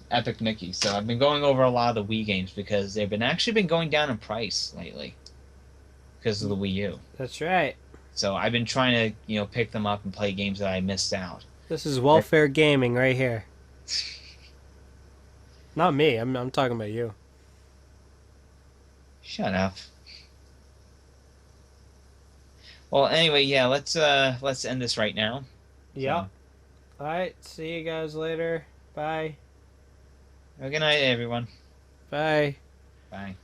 Epic Mickey. So I've been going over a lot of the Wii games because they've been actually been going down in price lately because of the Wii U. That's right. So I've been trying to, pick them up and play games that I missed out. This is welfare gaming right here. Not me. I'm talking about you. Shut up. Well, anyway, yeah, let's end this right now. Yep. All right. See you guys later. Bye. So, good night, everyone. Bye. Bye.